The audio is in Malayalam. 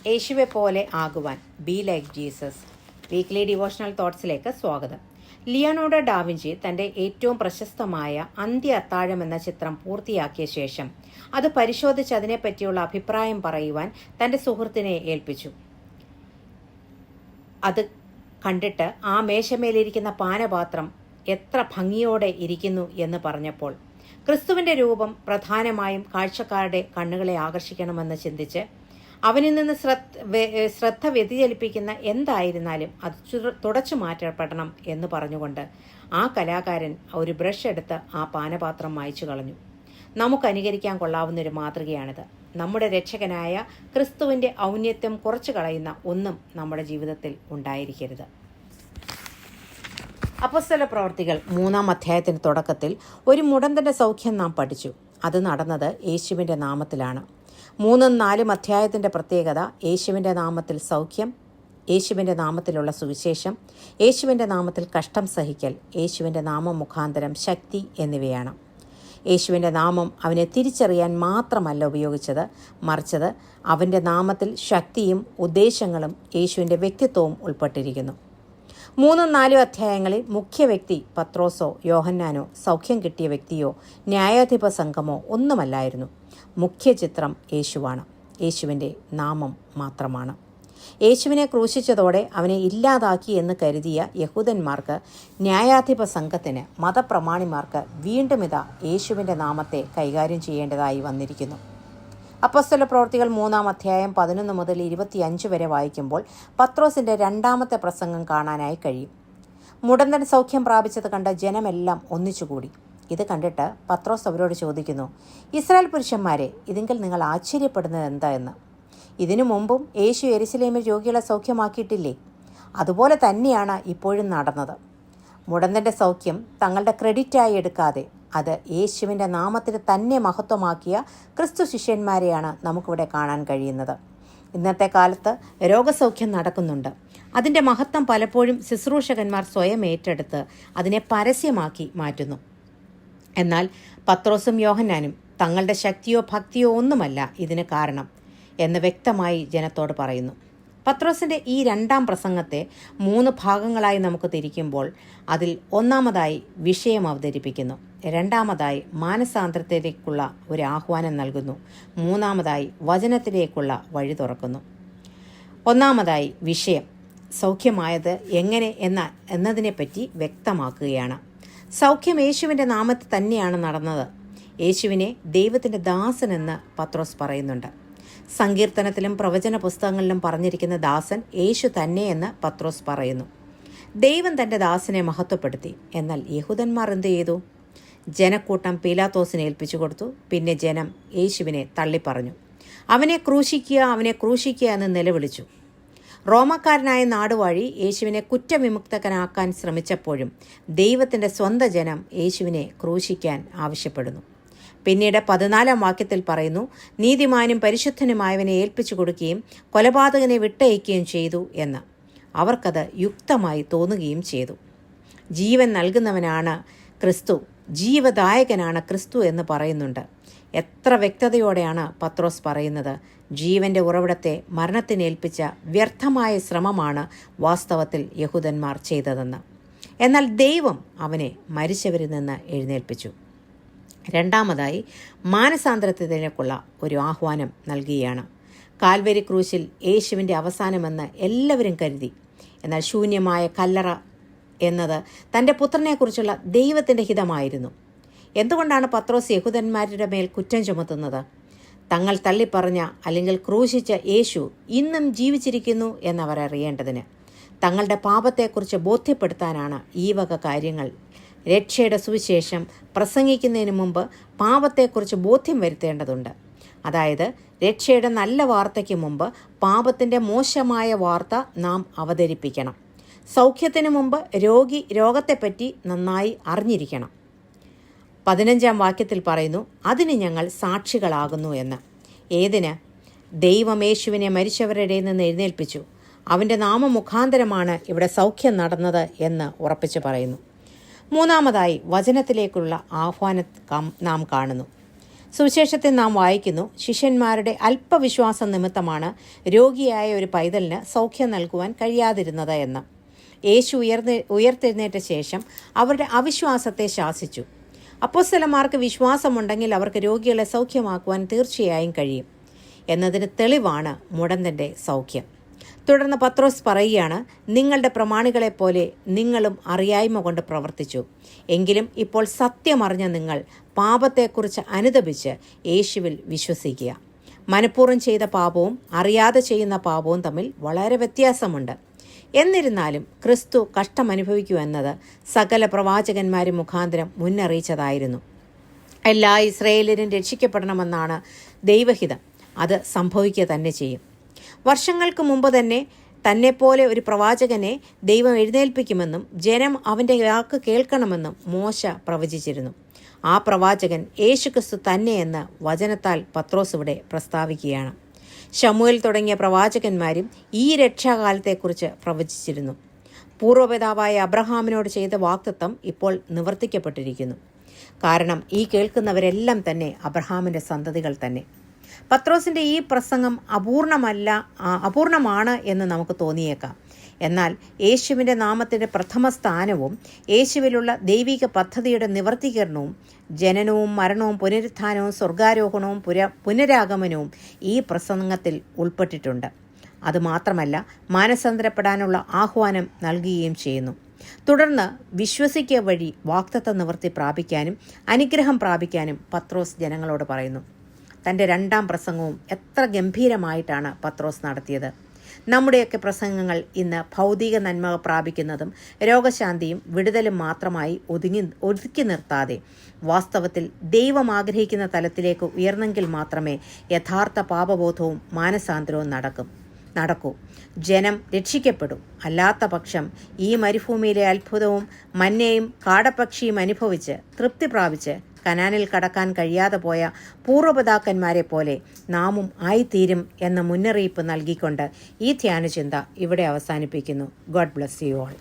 യേശുവെ പോലെ ആകുവാൻ be like Jesus. Weekly devotional തോട്ട്സിലേക്ക് സ്വാഗതം. ലിയോണാർഡോ ഡാവിഞ്ചി തന്റെ ഏറ്റവും പ്രശസ്തമായ അന്ത്യ അത്താഴം എന്ന ചിത്രം പൂർത്തിയാക്കിയ ശേഷം അത് പരിശോധിച്ച് അതിനെപ്പറ്റിയുള്ള അഭിപ്രായം പറയുവാൻ തന്റെ സുഹൃത്തിനെ ഏൽപ്പിച്ചു. അത് കണ്ടിട്ട് ആ മേശമേലിരിക്കുന്ന പാനപാത്രം എത്ര ഭംഗിയോടെ ഇരിക്കുന്നു എന്ന് പറഞ്ഞപ്പോൾ ക്രിസ്തുവിന്റെ രൂപം പ്രധാനമായും കാഴ്ചക്കാരുടെ കണ്ണുകളെ ആകർഷിക്കണമെന്ന് ചിന്തിച്ച് അവനിൽ നിന്ന് ശ്രദ്ധ വ്യതിചലിപ്പിക്കുന്ന എന്തായിരുന്നാലും അത് തുടച്ചു മാറ്റപ്പെടണം എന്ന് പറഞ്ഞുകൊണ്ട് ആ കലാകാരൻ ഒരു ബ്രഷ് എടുത്ത് ആ പാനപാത്രം മായ്ച്ചു കളഞ്ഞു. നമുക്ക് അനുകരിക്കാൻ കൊള്ളാവുന്നൊരു മാതൃകയാണിത്. നമ്മുടെ രക്ഷകനായ ക്രിസ്തുവിന്റെ ഔന്നത്യം കുറച്ചു കളയുന്ന ഒന്നും നമ്മുടെ ജീവിതത്തിൽ ഉണ്ടായിരിക്കരുത്. അപ്പോസ്തല പ്രവർത്തികൾ 3-ാം അധ്യായത്തിന്റെ തുടക്കത്തിൽ ഒരു മുടന്തന്റെ സൗഖ്യം നാം പഠിച്ചു. അത് നടന്നത് യേശുവിന്റെ നാമത്തിലാണ്. 3-4 അധ്യായത്തിന്റെ പ്രത്യേകത യേശുവിന്റെ നാമത്തിൽ സൗഖ്യം, യേശുവിന്റെ നാമത്തിലുള്ള സുവിശേഷം, യേശുവിന്റെ നാമത്തിൽ കഷ്ടം സഹിക്കൽ, യേശുവിന്റെ നാമം മുഖാന്തരം ശക്തി എന്നിവയാണ്. യേശുവിന്റെ നാമം അവനെ തിരിച്ചറിയാൻ മാത്രമല്ല ഉപയോഗിച്ചത്, മറിച്ചത് അവന്റെ നാമത്തിൽ ശക്തിയും ഉദ്ദേശങ്ങളും യേശുവിന്റെ വ്യക്തിത്വവും ഉൾപ്പെട്ടിരിക്കുന്നു. 3-4 അധ്യായങ്ങളിൽ മുഖ്യ വ്യക്തി പത്രോസോ യോഹന്നാനോ സൗഖ്യം കിട്ടിയ വ്യക്തിയോ ന്യായാധിപ സംഘമോ ഒന്നുമല്ലായിരുന്നു. മുഖ്യ ചിത്രം യേശുവാണ്. യേശുവിൻ്റെ നാമം മാത്രമാണ്. യേശുവിനെ ക്രൂശിച്ചതോടെ അവനെ ഇല്ലാതാക്കി എന്ന് കരുതിയ യഹൂദന്മാർക്ക്, ന്യായാധിപ സംഘത്തിന്, മതപ്രമാണിമാർക്ക് വീണ്ടും ഇതാ യേശുവിൻ്റെ നാമത്തെ കൈകാര്യം ചെയ്യേണ്ടതായി വന്നിരിക്കുന്നു. അപ്പോസ്തല പ്രവർത്തികൾ 3-ാം അധ്യായം 11 മുതൽ 25 വരെ വായിക്കുമ്പോൾ പത്രോസിന്റെ 2ാമത്തെ പ്രസംഗം കാണാനായി കഴിയും. മുടന്തൻ സൗഖ്യം പ്രാപിച്ചത് കണ്ട ജനമെല്ലാം ഒന്നിച്ചുകൂടി. ഇത് കണ്ടിട്ട് പത്രോസ് അവരോട് ചോദിക്കുന്നു, ഇസ്രായേൽ പുരുഷന്മാരെ, ഇതിങ്കിൽ നിങ്ങൾ ആശ്ചര്യപ്പെടുന്നത് എന്താ എന്ന്? ഇതിനു മുമ്പും യേശു യെരുശലേമിൽ രോഗികളെ സൗഖ്യമാക്കിയിട്ടില്ലേ? അതുപോലെ തന്നെയാണ് ഇപ്പോഴും നടന്നത്. മുടന്തൻ്റെ സൗഖ്യം തങ്ങളുടെ ക്രെഡിറ്റായി എടുക്കാതെ അത് യേശുവിൻ്റെ നാമത്തിന് തന്നെ മഹത്വമാക്കിയ ക്രിസ്തു ശിഷ്യന്മാരെയാണ് നമുക്കിവിടെ കാണാൻ കഴിയുന്നത്. ഇന്നത്തെ കാലത്ത് രോഗസൗഖ്യം നടക്കുന്നുണ്ട്. അതിൻ്റെ മഹത്വം പലപ്പോഴും ശുശ്രൂഷകന്മാർ സ്വയം ഏറ്റെടുത്ത് അതിനെ പരസ്യമാക്കി മാറ്റുന്നു. എന്നാൽ പത്രോസും യോഹന്നാനും തങ്ങളുടെ ശക്തിയോ ഭക്തിയോ ഒന്നുമല്ല ഇതിന് കാരണം എന്ന് വ്യക്തമായി ജനത്തോട് പറയുന്നു. പത്രോസിൻ്റെ ഈ 2ാം പ്രസംഗത്തെ 3 ഭാഗങ്ങളായി നമുക്ക് തിരിക്കുമ്പോൾ അതിൽ 1-ാമതായി വിഷയം അവതരിപ്പിക്കുന്നു, 2-ാമതായി മാനസാന്തരത്തിലേക്കുള്ള ഒരു ആഹ്വാനം നൽകുന്നു, 3-ാമതായി വചനത്തിലേക്കുള്ള വഴി തുറക്കുന്നു. 1-ാമതായി വിഷയം സൗഖ്യമായത് എങ്ങനെ എന്നതിനെപ്പറ്റി വ്യക്തമാക്കുകയാണ്. സൗഖ്യം യേശുവിൻ്റെ നാമത്തിൽ തന്നെയാണ് നടന്നത്. യേശുവിനെ ദൈവത്തിൻ്റെ ദാസനെന്ന് പത്രോസ് പറയുന്നുണ്ട്. സങ്കീർത്തനത്തിലും പ്രവചന പുസ്തകങ്ങളിലും പറഞ്ഞിരിക്കുന്ന ദാസൻ യേശു തന്നെയെന്ന് പത്രോസ് പറയുന്നു. ദൈവം തൻ്റെ ദാസനെ മഹത്വപ്പെടുത്തി. എന്നാൽ യഹൂദന്മാർ എന്ത് ചെയ്തു? ജനക്കൂട്ടം പീലാത്തോസിനെ ഏൽപ്പിച്ചു കൊടുത്തു. പിന്നെ ജനം യേശുവിനെ തള്ളിപ്പറഞ്ഞു. അവനെ ക്രൂശിക്കുക, അവനെ ക്രൂശിക്കുക എന്ന് നിലവിളിച്ചു. റോമക്കാരനായ നാടുവാഴി യേശുവിനെ കുറ്റവിമുക്തനാക്കാൻ ശ്രമിച്ചപ്പോഴും ദൈവത്തിൻ്റെ സ്വന്തം ജനം യേശുവിനെ ക്രൂശിക്കാൻ ആവശ്യപ്പെടുന്നു. പിന്നീട് 14-ാം വാക്യത്തിൽ പറയുന്നു, നീതിമാനും പരിശുദ്ധനുമായവനെ ഏൽപ്പിച്ചു കൊടുക്കുകയും കൊലപാതകനെ വിട്ടയക്കുകയും ചെയ്തു എന്ന്. അവർക്കത് യുക്തമായി തോന്നുകയും ചെയ്തു. ജീവൻ നൽകുന്നവനാണ് ക്രിസ്തു, ജീവദായകനാണ് ക്രിസ്തു എന്ന് പറയുന്നുണ്ട്. എത്ര വ്യക്തതയോടെയാണ് പത്രോസ് പറയുന്നത്! ജീവൻ്റെ ഉറവിടത്തെ മരണത്തിനേൽപ്പിച്ച വ്യർത്ഥമായ ശ്രമമാണ് വാസ്തവത്തിൽ യഹൂദന്മാർ ചെയ്തതെന്ന്. എന്നാൽ ദൈവം അവനെ മരിച്ചവരിൽ നിന്ന് എഴുന്നേൽപ്പിച്ചു. 2-ാമതായി മാനസാന്തരത്തിലേക്കുള്ള ഒരു ആഹ്വാനം നൽകുകയാണ്. കാൽവരി ക്രൂശിൽ യേശുവിൻ്റെ അവസാനമെന്ന് എല്ലാവരും കരുതി. എന്നാൽ ശൂന്യമായ കല്ലറ എന്നത് തൻ്റെ പുത്രനെക്കുറിച്ചുള്ള ദൈവത്തിൻ്റെ ഹിതമായിരുന്നു. എന്തുകൊണ്ടാണ് പത്രോസ് യഹൂദന്മാരുടെ മേൽ കുറ്റം ചുമത്തുന്നത്? തങ്ങൾ തള്ളിപ്പറഞ്ഞ അല്ലെങ്കിൽ ക്രൂശിച്ച യേശു ഇന്നും ജീവിച്ചിരിക്കുന്നു എന്നവർ അറിയേണ്ടതിന്, തങ്ങളുടെ പാപത്തെക്കുറിച്ച് ബോധ്യപ്പെടുത്താനാണ് ഈ വക കാര്യങ്ങൾ. രക്ഷയുടെ സുവിശേഷം പ്രസംഗിക്കുന്നതിന് മുമ്പ് പാപത്തെക്കുറിച്ച് ബോധ്യം വരുത്തേണ്ടതുണ്ട്. അതായത് രക്ഷയുടെ നല്ല വാർത്തയ്ക്ക് മുമ്പ് പാപത്തിൻ്റെ മോശമായ വാർത്ത നാം അവതരിപ്പിക്കണം. സൗഖ്യത്തിന് മുമ്പ് രോഗി രോഗത്തെപ്പറ്റി നന്നായി അറിഞ്ഞിരിക്കണം. 15-ാം വാക്യത്തിൽ പറയുന്നു, അതിന് ഞങ്ങൾ സാക്ഷികളാകുന്നു എന്ന്. ഏതിന്? ദൈവം യേശുവിനെ മരിച്ചവരുടെ നിന്ന് എഴുന്നേൽപ്പിച്ചു. അവൻ്റെ നാമമുഖാന്തരമാണ് ഇവിടെ സൗഖ്യം നടന്നത് എന്ന് ഉറപ്പിച്ചു പറയുന്നു. 3-ാമതായി വചനത്തിലേക്കുള്ള ആഹ്വാനം നാം കാണുന്നു. സുവിശേഷത്തിൽ നാം വായിക്കുന്നു, ശിഷ്യന്മാരുടെ അല്പവിശ്വാസം നിമിത്തമാണ് രോഗിയായ ഒരു പൈതലിന് സൗഖ്യം നൽകുവാൻ കഴിയാതിരുന്നത് എന്ന്. യേശു ഉയർത്തെഴുന്നേറ്റ ശേഷം അവരുടെ അവിശ്വാസത്തെ ശാസിച്ചു. അപ്പോസ്തലന്മാർക്ക് വിശ്വാസമുണ്ടെങ്കിൽ അവർക്ക് രോഗികളെ സൗഖ്യമാക്കുവാൻ തീർച്ചയായും കഴിയും എന്നതിന് തെളിവാണ് മുടന്തൻ്റെ സൗഖ്യം. തുടർന്ന് പത്രോസ് പറയുകയാണ്, നിങ്ങളുടെ പ്രമാണികളെപ്പോലെ നിങ്ങളും അറിയായ്മ കൊണ്ട് പ്രവർത്തിച്ചു. എങ്കിലും ഇപ്പോൾ സത്യമറിഞ്ഞ നിങ്ങൾ പാപത്തെക്കുറിച്ച് അനുതപിച്ച് യേശുവിൽ വിശ്വസിക്കുക. മനഃപൂർവ്വം ചെയ്ത പാപവും അറിയാതെ ചെയ്യുന്ന പാപവും തമ്മിൽ വളരെ വ്യത്യാസമുണ്ട്. എന്നിരുന്നാലും ക്രിസ്തു കഷ്ടമനുഭവിക്കുമെന്നത് സകല പ്രവാചകന്മാരും മുഖാന്തരം മുന്നറിയിച്ചതായിരുന്നു. എല്ലാ ഇസ്രായേലിനും രക്ഷിക്കപ്പെടണമെന്നാണ് ദൈവഹിതം. അത് സംഭവിക്കുക തന്നെ ചെയ്യും. വർഷങ്ങൾക്ക് മുമ്പ് തന്നെപ്പോലെ ഒരു പ്രവാചകനെ ദൈവം എഴുന്നേൽപ്പിക്കുമെന്നും ജനം അവൻ്റെ വാക്ക് കേൾക്കണമെന്നും മോശ പ്രവചിച്ചിരുന്നു. ആ പ്രവാചകൻ യേശുക്രിസ്തു തന്നെയെന്ന് വചനത്താൽ പത്രോസ് ഇവിടെ പ്രസ്താവിക്കുകയാണ്. ശമൂവേൽ തുടങ്ങിയ പ്രവാചകന്മാരും ഈ രക്ഷാകാലത്തെക്കുറിച്ച് പ്രവചിച്ചിരുന്നു. പൂർവ്വപിതാവായ അബ്രഹാമിനോട് ചെയ്ത വാഗ്ദത്തം ഇപ്പോൾ നിവർത്തിക്കപ്പെട്ടിരിക്കുന്നു. കാരണം ഈ കേൾക്കുന്നവരെല്ലാം തന്നെ അബ്രഹാമിൻ്റെ സന്തതികൾ തന്നെ. പത്രോസിൻ്റെ ഈ പ്രസംഗം അപൂർണമാണ് എന്ന് നമുക്ക് തോന്നിയേക്കാം. എന്നാൽ യേശുവിൻ്റെ നാമത്തിൻ്റെ പ്രഥമ സ്ഥാനവും യേശുവിലുള്ള ദൈവിക പദ്ധതിയുടെ നിവർത്തീകരണവും ജനനവും മരണവും പുനരുത്ഥാനവും സ്വർഗാരോഹണവും പുനരാഗമനവും ഈ പ്രസംഗത്തിൽ ഉൾപ്പെട്ടിട്ടുണ്ട്. അതുമാത്രമല്ല, മാനസാന്തരപ്പെടാനുള്ള ആഹ്വാനം നൽകുകയും ചെയ്യുന്നു. തുടർന്ന് വിശ്വസിക്കുക വഴി വാഗ്ദത്ത നിവൃത്തി പ്രാപിക്കാനും അനുഗ്രഹം പ്രാപിക്കാനും പത്രോസ് ജനങ്ങളോട് പറയുന്നു. തൻ്റെ രണ്ടാം പ്രസംഗവും എത്ര ഗംഭീരമായിട്ടാണ് പത്രോസ് നടത്തിയത്. നമ്മുടെയൊക്കെ പ്രസംഗങ്ങൾ ഇന്ന് ഭൗതിക നന്മ പ്രാപിക്കുന്നതും രോഗശാന്തിയും വിടുതലും മാത്രമായി ഒതുക്കി നിർത്താതെ വാസ്തവത്തിൽ ദൈവം ആഗ്രഹിക്കുന്ന തലത്തിലേക്ക് ഉയർന്നെങ്കിൽ മാത്രമേ യഥാർത്ഥ പാപബോധവും മാനസാന്തരവും നടക്കൂ. ജനം രക്ഷിക്കപ്പെടും. അല്ലാത്ത പക്ഷം ഈ മരുഭൂമിയിലെ അത്ഭുതവും മന്നയും കാടപ്പക്ഷിയും അനുഭവിച്ച് തൃപ്തി പ്രാപിച്ച് കനാനിൽ കടക്കാൻ കഴിയാതെ പോയ പൂർവ്വപിതാക്കന്മാരെ പോലെ നാമും ആയിത്തീരും എന്ന മുന്നറിയിപ്പ് നൽകിക്കൊണ്ട് ഈ ധ്യാനചിന്ത ഇവിടെ അവസാനിപ്പിക്കുന്നു. God bless you all.